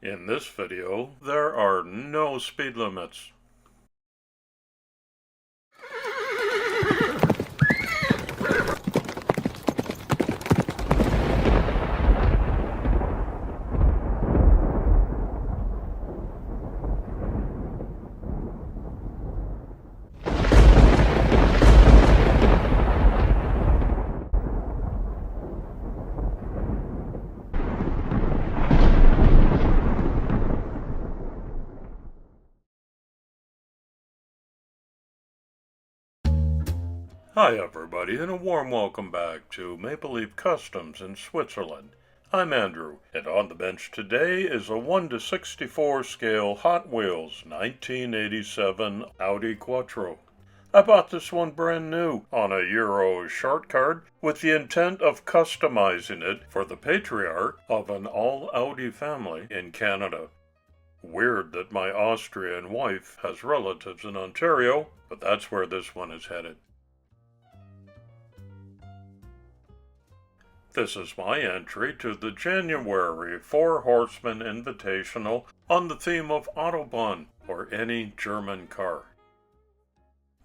In this video, there are no speed limits. Hi everybody, and a warm welcome back to Maple Leaf Customs in Switzerland. I'm Andrew, and on the bench today is a 1:64 scale Hot Wheels 1987 Audi Quattro. I bought this one brand new on a Euro short card with the intent of customizing it for the patriarch of an all-Audi family in Canada. Weird that my Austrian wife has relatives in Ontario, but that's where this one is headed. This is my entry to the January Four Horsemen Invitational on the theme of Autobahn, or any German car.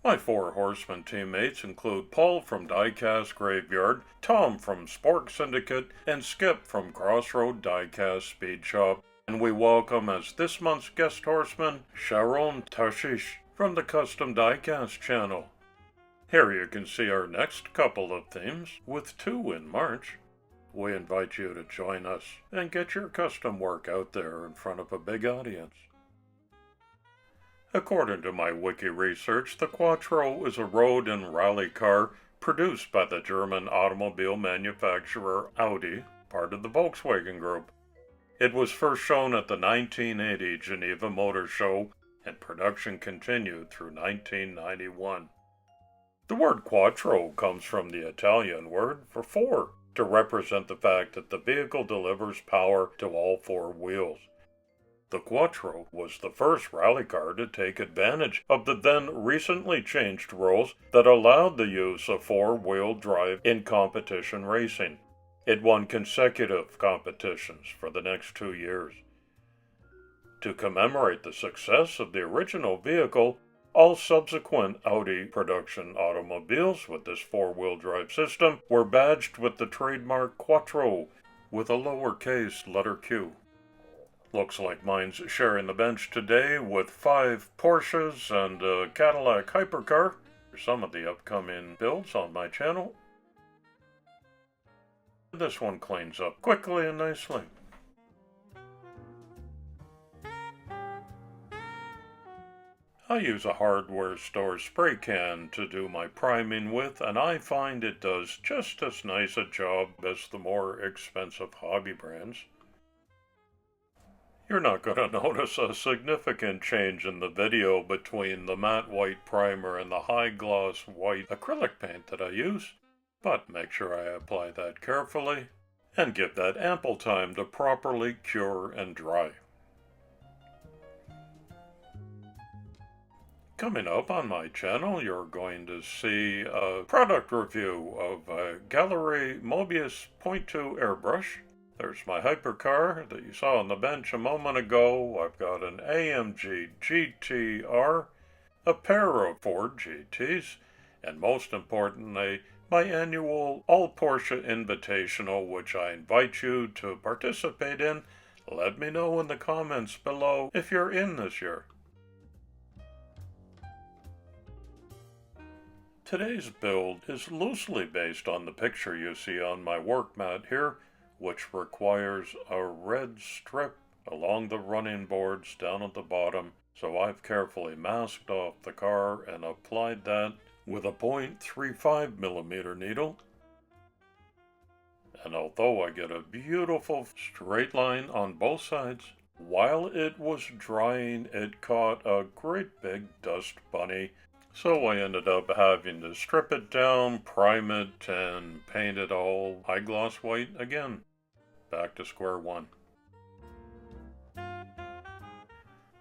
My Four Horsemen teammates include Paul from Diecast Graveyard, Tom from Spork Syndicate, and Skip from Crossroad Diecast Speed Shop, and we welcome as this month's guest horseman, Sharon Tashish from the Custom Diecast channel. Here you can see our next couple of themes, with 2 in March. We invite you to join us and get your custom work out there in front of a big audience. According to my wiki research, the Quattro is a road and rally car produced by the German automobile manufacturer Audi, part of the Volkswagen Group. It was first shown at the 1980 Geneva Motor Show, and production continued through 1991. The word quattro comes from the Italian word for 4, to represent the fact that the vehicle delivers power to all 4 wheels. The Quattro was the first rally car to take advantage of the then recently changed rules that allowed the use of 4-wheel drive in competition racing. It won consecutive competitions for the next 2 years. To commemorate the success of the original vehicle, all subsequent Audi production automobiles with this 4-wheel drive system were badged with the trademark Quattro with a lowercase letter Q. Looks like mine's sharing the bench today with 5 Porsches and a Cadillac hypercar for some of the upcoming builds on my channel. This one cleans up quickly and nicely. I use a hardware store spray can to do my priming with, and I find it does just as nice a job as the more expensive hobby brands. You're not going to notice a significant change in the video between the matte white primer and the high gloss white acrylic paint that I use, but make sure I apply that carefully and give that ample time to properly cure and dry. Coming up on my channel, you're going to see a product review of a Gaahleri Mobius .2 airbrush. There's my hypercar that you saw on the bench a moment ago. I've got an AMG GTR, a pair of Ford GTs, and most importantly, my annual All Porsche Invitational, which I invite you to participate in. Let me know in the comments below if you're in this year. Today's build is loosely based on the picture you see on my work mat here, which requires a red strip along the running boards down at the bottom, so I've carefully masked off the car and applied that with a .35mm needle. And although I get a beautiful straight line on both sides, while it was drying it caught a great big dust bunny. So I ended up having to strip it down, prime it, and paint it all high gloss white again. Back to square one.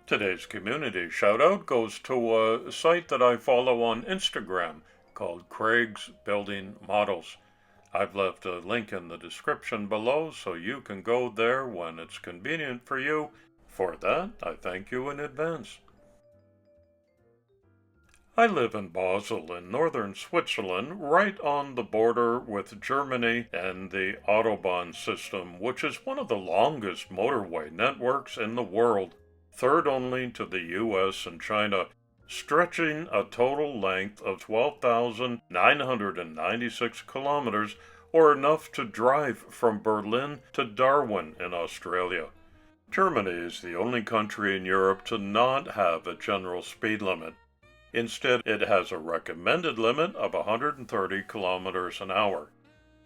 Today's community shoutout goes to a site that I follow on Instagram called Craig's Building Models. I've left a link in the description below so you can go there when it's convenient for you. For that, I thank you in advance. I live in Basel in northern Switzerland, right on the border with Germany and the Autobahn system, which is one of the longest motorway networks in the world, third only to the US and China, stretching a total length of 12,996 kilometers, or enough to drive from Berlin to Darwin in Australia. Germany is the only country in Europe to not have a general speed limit. Instead, it has a recommended limit of 130 kilometers an hour.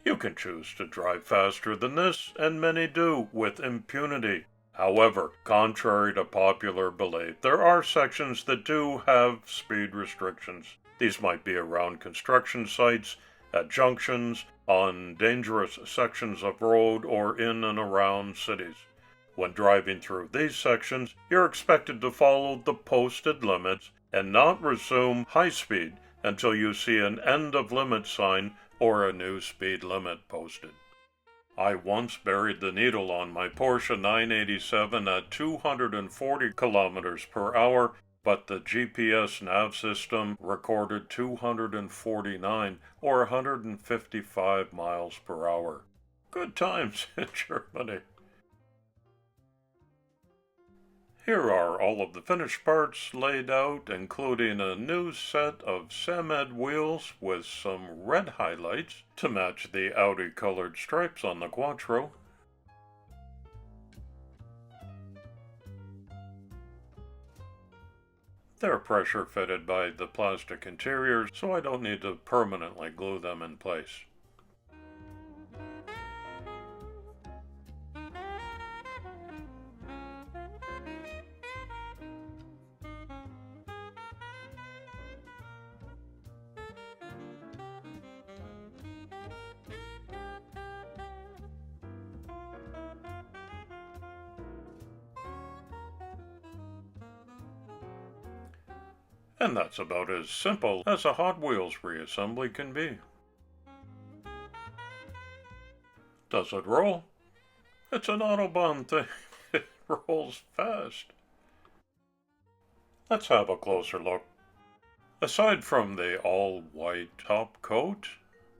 You can choose to drive faster than this, and many do, with impunity. However, contrary to popular belief, there are sections that do have speed restrictions. These might be around construction sites, at junctions, on dangerous sections of road, or in and around cities. When driving through these sections, you're expected to follow the posted limits and not resume high speed until you see an end of limit sign or a new speed limit posted. I once buried the needle on my Porsche 987 at 240 kilometers per hour, but the GPS nav system recorded 249 or 155 miles per hour. Good times in Germany. Here are all of the finished parts laid out, including a new set of Samed wheels with some red highlights to match the Audi colored stripes on the Quattro. They're pressure fitted by the plastic interiors, so I don't need to permanently glue them in place. And that's about as simple as a Hot Wheels reassembly can be. Does it roll? It's an Autobahn thing. It rolls fast. Let's have a closer look. Aside from the all-white top coat,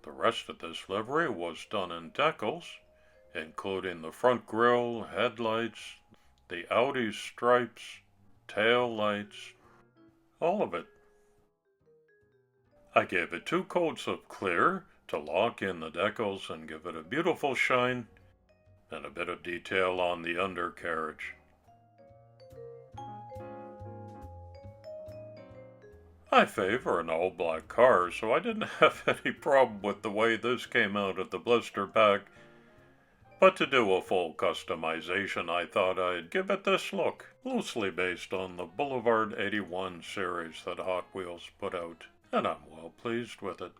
the rest of this livery was done in decals, including the front grille, headlights, the Audi stripes, tail lights, all of it. I gave it 2 coats of clear to lock in the decals and give it a beautiful shine, and a bit of detail on the undercarriage. I favor an all-black car, so I didn't have any problem with the way this came out of the blister pack. But to do a full customization, I thought I'd give it this look, loosely based on the Boulevard 81 series that Hot Wheels put out, and I'm well pleased with it.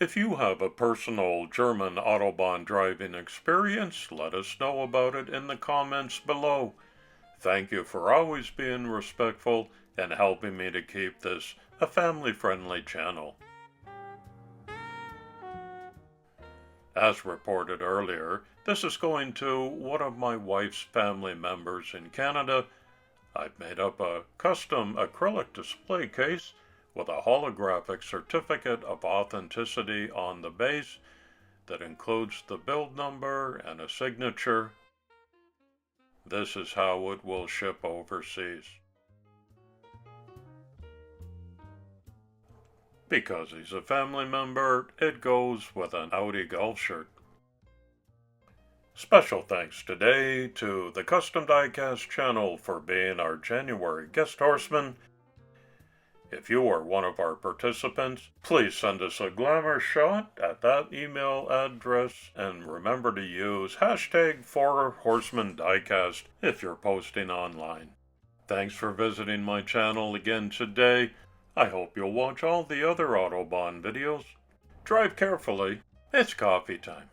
If you have a personal German Autobahn driving experience, let us know about it in the comments below. Thank you for always being respectful and helping me to keep this a family-friendly channel. As reported earlier, this is going to one of my wife's family members in Canada. I've made up a custom acrylic display case with a holographic certificate of authenticity on the base that includes the build number and a signature. This is how it will ship overseas. Because he's a family member, it goes with an Audi golf shirt. Special thanks today to the Custom Diecast channel for being our January guest horseman. If you are one of our participants, please send us a glamour shot at that email address, and remember to use hashtag #4HorsemenDiecast if you're posting online. Thanks for visiting my channel again today. I hope you'll watch all the other Autobahn videos. Drive carefully. It's coffee time.